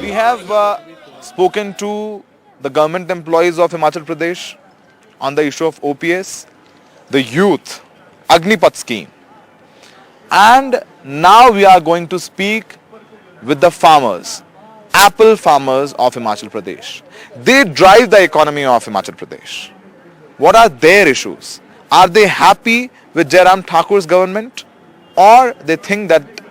We have spoken to the government employees of Himachal Pradesh on the issue of OPS, the youth Agnipath scheme, and now we are going to speak with the farmers, apple farmers of Himachal Pradesh. They drive the economy of Himachal Pradesh. What are their issues? Are they happy with Jairam Thakur's government, or they think that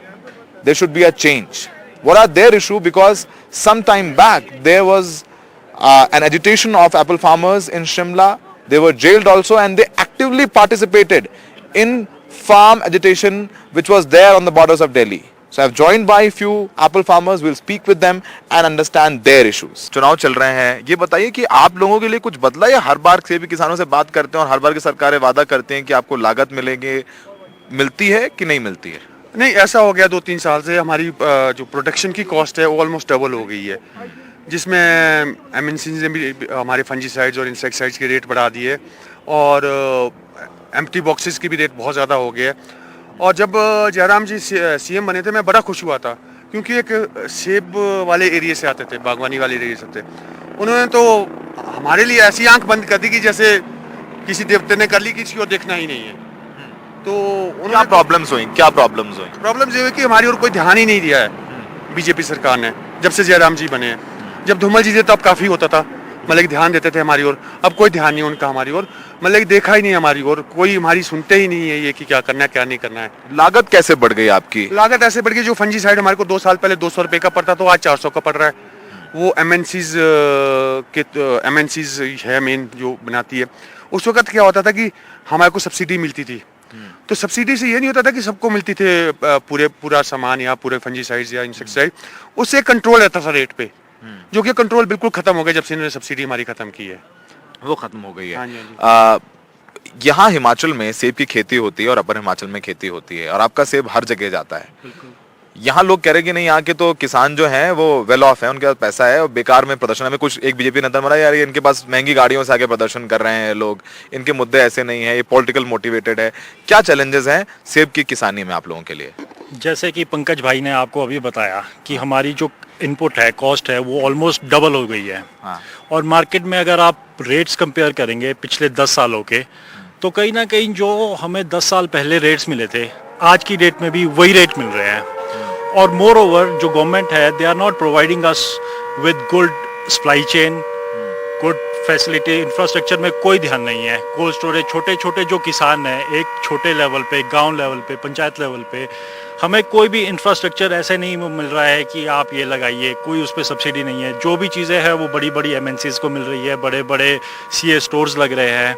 there should be a change? What are their issues? Because some time back there was an agitation of apple farmers in Shimla. They were jailed also, and they actively participated in farm agitation which was there on the borders of Delhi. So I have joined by a few apple farmers. We'll speak with them and understand their issues. चुनाव चल रहे हैं, ये बताइए कि आप लोगों के लिए कुछ बदला या हर बार से भी किसानों से बात करते हैं और हर बार की सरकारें वादा करते हैं कि आपको लागत मिलेंगे, मिलती है कि नहीं मिलती है? नहीं, ऐसा हो गया 2-3 साल से हमारी जो प्रोडक्शन की कॉस्ट है वो ऑलमोस्ट डबल हो गई है, जिसमें एमएनसीज ने भी हमारे फंजीसाइड्स और इंसेक्टिसाइड्स के रेट बढ़ा दिए और एम्प्टी बॉक्सेस की भी रेट बहुत ज़्यादा हो गया है। और जब जयराम जी सीएम बने थे मैं बड़ा खुश हुआ था, क्योंकि एक सेब वाले एरिया से आते थे, बागवानी वाले एरिया से थे। उन्होंने तो हमारे लिए ऐसी आंख बंद कर दी कि जैसे किसी देवते ने कर ली, किसी को देखना ही नहीं है। तो क्या प्रॉब्लम्स हुई? प्रॉब्लम्स ये हुई कि हमारी ओर कोई ध्यान ही नहीं दिया है बीजेपी सरकार ने, जब से जयराम जी बने हैं। जब धूमल जी थे तब काफ़ी होता था, मतलब ध्यान देते थे हमारी ओर। अब कोई ध्यान नहीं उनका हमारी ओर, मतलब देखा ही नहीं हमारी ओर, कोई हमारी सुनते ही नहीं है ये कि क्या करना है क्या नहीं करना है। लागत कैसे बढ़ गई आपकी? लागत ऐसे बढ़ गई, जो फंजीसाइड हमारे को 2 साल पहले 200 रुपये का पड़ता तो आज 400 का पड़ रहा है। वो एमएनसीज है मेन जो बनाती है। उस वक्त क्या होता था कि हमारे को सब्सिडी मिलती थी, तो सब्सिडी से ये नहीं होता था कि सबको मिलती थे पूरा सामान या पूरे फंजीसाइड्स या इंसेक्टिसाइड। उससे कंट्रोल रहता था रेट पे, जो कि कंट्रोल बिल्कुल खत्म हो गया जब से इन्होंने सब्सिडी हमारी खत्म की है। वो खत्म हो गई है। हाँ जी, हाँ जी। यहाँ हिमाचल में सेब की खेती होती है और अपर हिमाचल में खेती होती है, और आपका सेब हर जगह जाता है। यहाँ लोग कह रहे कि नहीं, यहाँ के तो किसान जो हैं वो वेल ऑफ है, उनके पास पैसा है और बेकार में प्रदर्शन में कुछ एक बीजेपी नेता मरा यार इनके पास महंगी गाड़ियों से आगे प्रदर्शन कर रहे हैं लोग, इनके मुद्दे ऐसे नहीं है, ये पॉलिटिकल मोटिवेटेड है। क्या चैलेंजेस हैं सेब की किसानी में आप लोगों के लिए? जैसे कि पंकज भाई ने आपको अभी बताया कि हमारी जो इनपुट है, कॉस्ट है, वो ऑलमोस्ट डबल हो गई है। हाँ। और मार्केट में अगर आप रेट्स कंपेयर करेंगे पिछले 10 सालों के, तो कहीं ना कहीं जो हमें 10 साल पहले रेट्स मिले थे, आज की डेट में भी वही रेट मिल रहे हैं। और मोर ओवर जो गवर्नमेंट है, they are not providing us with good supply chain, good facility, infrastructure में कोई ध्यान नहीं है। कोल्ड स्टोरेज, छोटे छोटे जो किसान हैं, एक छोटे लेवल पे, गांव लेवल पे, पंचायत लेवल पे, हमें कोई भी इंफ्रास्ट्रक्चर ऐसे नहीं मिल रहा है कि आप ये लगाइए, कोई उस पर सब्सिडी नहीं है। जो भी चीज़ें हैं वो बड़ी बड़ी एमएनसीज को मिल रही है, बड़े बड़े सीए स्टोर्स लग रहे हैं।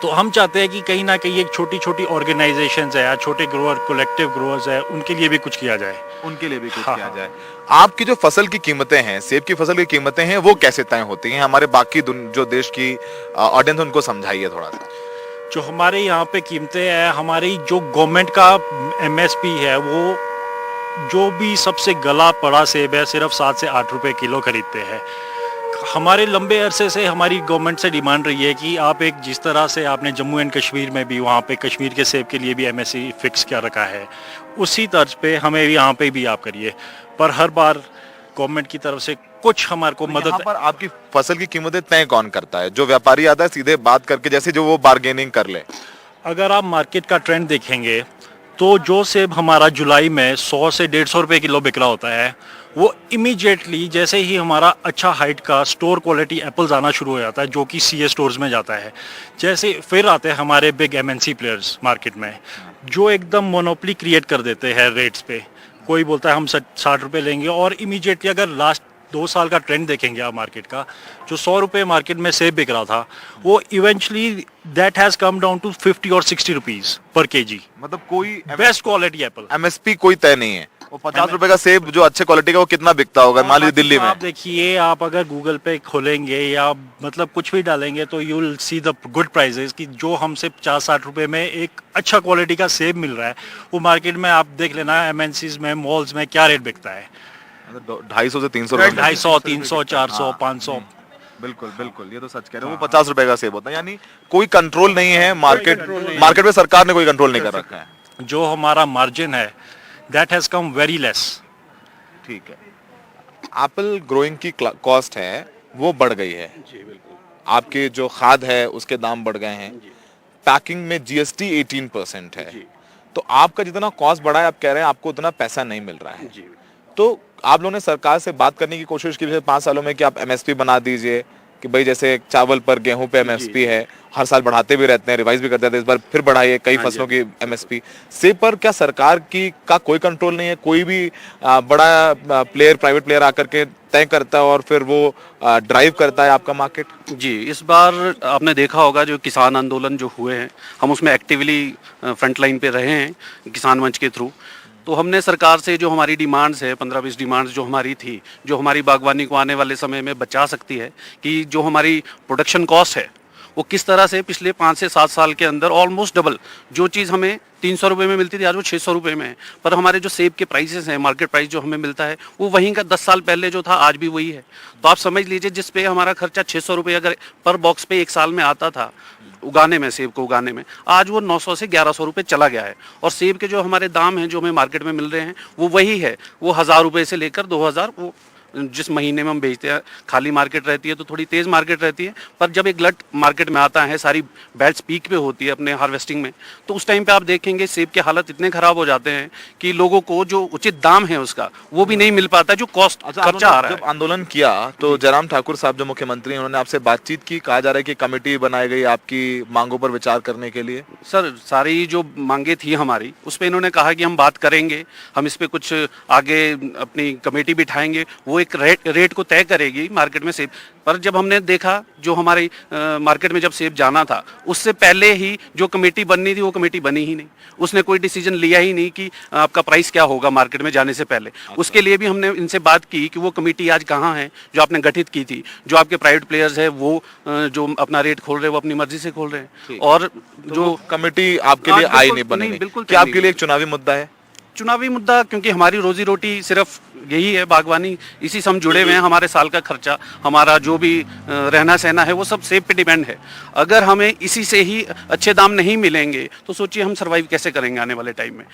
तो हम चाहते हैं कि कहीं ना कहीं एक छोटी छोटी ऑर्गेनाइजेशंस है या छोटे ग्रोअर, कलेक्टिव ग्रोअर्स है, उनके लिए भी कुछ किया जाए। उनके लिए भी कुछ किया जाए। आपकी जो फसल की कीमतें हैं, सेब की फसल की कीमतें हैं, वो कैसे तय होती हैं? हमारे बाकी जो देश की ऑडियंस उनको समझाइए थोड़ा सा। जो हमारे यहाँ पे कीमतें हैं, हमारी जो गवर्नमेंट का एमएसपी है, वो जो भी सबसे गला पड़ा सेब है सिर्फ 7 से 8 रुपए किलो खरीदते हैं। हमारे लंबे अरसे से हमारी गवर्नमेंट से डिमांड रही है कि आप एक, जिस तरह से आपने जम्मू एंड कश्मीर में भी, वहाँ पे कश्मीर के सेब के लिए भी एमएसपी फिक्स क्या रखा है, उसी तर्ज पे हमें यहाँ पे भी आप करिए। पर हर बार गवर्नमेंट की तरफ से कुछ हमारे को मदद। यहाँ पर आपकी फसल की कीमतें तय कौन करता है? जो व्यापारी आता है सीधे बात करके, जैसे जो वो बार्गेनिंग कर ले? अगर आप मार्केट का ट्रेंड देखेंगे तो जो सेब हमारा जुलाई में 100 से 150 रुपये किलो बिक रहा होता है, वो इमीडिएटली जैसे ही हमारा अच्छा हाइट का स्टोर क्वालिटी एप्पल्स आना शुरू हो जाता है, जो कि सीए स्टोर्स में जाता है, जैसे फिर आते हैं हमारे बिग एमएनसी प्लेयर्स मार्केट में, जो एकदम मोनोपोली क्रिएट कर देते हैं रेट्स पे। कोई बोलता है हम 60 रुपये लेंगे, और इमीडिएटली अगर लास्ट 2 साल का ट्रेंड देखेंगे आप मार्केट का, जो 100 रुपये मार्केट में सेब बिक रहा था, वो eventually that has come down to 50 और 60 रुपीज पर केजी। मतलब कोई बेस्ट क्वालिटी एप्पल, एमएसपी कोई तय नहीं है। वो 50 रुपए का सेब जो अच्छे क्वालिटी का, वो कितना बिकता होगा मान लीजिए दिल्ली में? आप देखिए, आप अगर गूगल पे खोलेंगे या मतलब कुछ भी डालेंगे तो you will see the good prices, कि जो हमसे 50-60 रुपए में एक अच्छा क्वालिटी का सेब मिल रहा है, वो मार्केट में आप देख लेना एमएनसीज में, मॉल्स में क्या रेट बिकता है। 250 से 300, 250, 300, 400, 500। बिल्कुल बिल्कुल, ये तो सच कह रहे हो। वो 50 रुपए का सेब होता है, यानी कोई कंट्रोल नहीं है मार्केट में, सरकार ने कोई कंट्रोल नहीं कर रखा है। जो हमारा मार्जिन है, that has come very less. ठीक है। एप्पल ग्रोइंग की कॉस्ट है वो बढ़ गई है, आपके जो खाद है उसके दाम बढ़ गए हैं, पैकिंग में जीएसटी 18% है, तो आपका जितना कॉस्ट बढ़ा है आप कह रहे हैं आपको उतना पैसा नहीं मिल रहा है। तो आप लोगों ने सरकार से बात करने की कोशिश की पिछले 5 सालों में कि आप एमएसपी बना दीजिए, कि भाई जैसे चावल पर गेहूं पे एमएसपी है, हर साल बढ़ाते भी रहते हैं, रिवाइज भी करते रहते हैं, इस बार फिर बढ़ाइए कई फसलों की एमएसपी। सेब पर क्या सरकार का कोई कंट्रोल नहीं है? कोई भी बड़ा प्लेयर, प्राइवेट प्लेयर आकर के तय करता है और फिर वो ड्राइव करता है आपका मार्केट? जी, इस बार आपने देखा होगा जो किसान आंदोलन जो हुए हैं, हम उसमें एक्टिवली फ्रंट लाइन पे रहे हैं किसान मंच के थ्रू। तो हमने सरकार से जो हमारी डिमांड्स है, 15-20 डिमांड्स जो हमारी थी, जो हमारी बागवानी को आने वाले समय में बचा सकती है, कि जो हमारी प्रोडक्शन कॉस्ट है वो किस तरह से पिछले 5 से 7 साल के अंदर ऑलमोस्ट डबल, जो चीज़ हमें 300 रुपये में मिलती थी आज वो 600 रुपये में है। पर हमारे जो सेब के प्राइसेस हैं, मार्केट प्राइस जो हमें मिलता है वो वहीं का 10 साल पहले जो था आज भी वही है। तो आप समझ लीजिए, जिस पे हमारा खर्चा 600 रुपये अगर पर बॉक्स पे एक साल में आता था उगाने में, सेब को उगाने में, आज वो 900 से 1100 रुपये चला गया है। और सेब के जो हमारे दाम हैं जो हमें मार्केट में मिल रहे हैं वो वही है, वो 1000 रुपये से लेकर 2000, वो जिस महीने में हम बेचते हैं। खाली मार्केट रहती है तो थोड़ी तेज़ मार्केट रहती है, पर जब एक गलत मार्केट में आता है, सारी बैट्स पीक पे होती है अपने हार्वेस्टिंग में, तो उस टाइम पे आप देखेंगे सेब के हालत इतने ख़राब हो जाते हैं कि लोगों को जो उचित दाम है उसका वो भी नहीं मिल पाता, जो कॉस्ट खर्चा आ रहा है। जब आंदोलन किया तो जयराम ठाकुर साहब जो मुख्यमंत्री हैं उन्होंने आपसे बातचीत की, कहा जा रहा है कि कमेटी बनाई गई आपकी मांगों पर विचार करने के लिए? सर, सारी जो मांगे थी हमारी उस पर इन्होंने कहा कि हम बात करेंगे, हम इस पे कुछ आगे अपनी कमेटी बिठाएंगे, वो एक रेट को तय करेगी मार्केट में सेब। पर जब हमने देखा जो हमारी मार्केट में जब सेब जाना था उससे पहले ही जो कमेटी बननी थी वो कमेटी बनी ही नहीं, उसने कोई डिसीजन लिया ही नहीं कि आपका प्राइस क्या होगा मार्केट में जाने से पहले। उसके लिए भी हमने इनसे बात की कि वो कमेटी आज कहाँ है जो आपने गठित की थी। जो आपके प्राइवेट प्लेयर्स है वो जो अपना रेट खोल रहे हैं वो अपनी मर्जी से खोल रहे हैं, और जो कमेटी आपके लिए आई नहीं बनी? बिल्कुल क्या आपके लिए एक चुनावी मुद्दा है? चुनावी मुद्दा, क्योंकि हमारी रोजी रोटी सिर्फ यही है, बागवानी, इसी से हम जुड़े हुए हैं। हमारे साल का खर्चा, हमारा जो भी रहना सहना है वो सब सेब पे डिपेंड है। अगर हमें इसी से ही अच्छे दाम नहीं मिलेंगे तो सोचिए हम सर्वाइव कैसे करेंगे आने वाले टाइम में।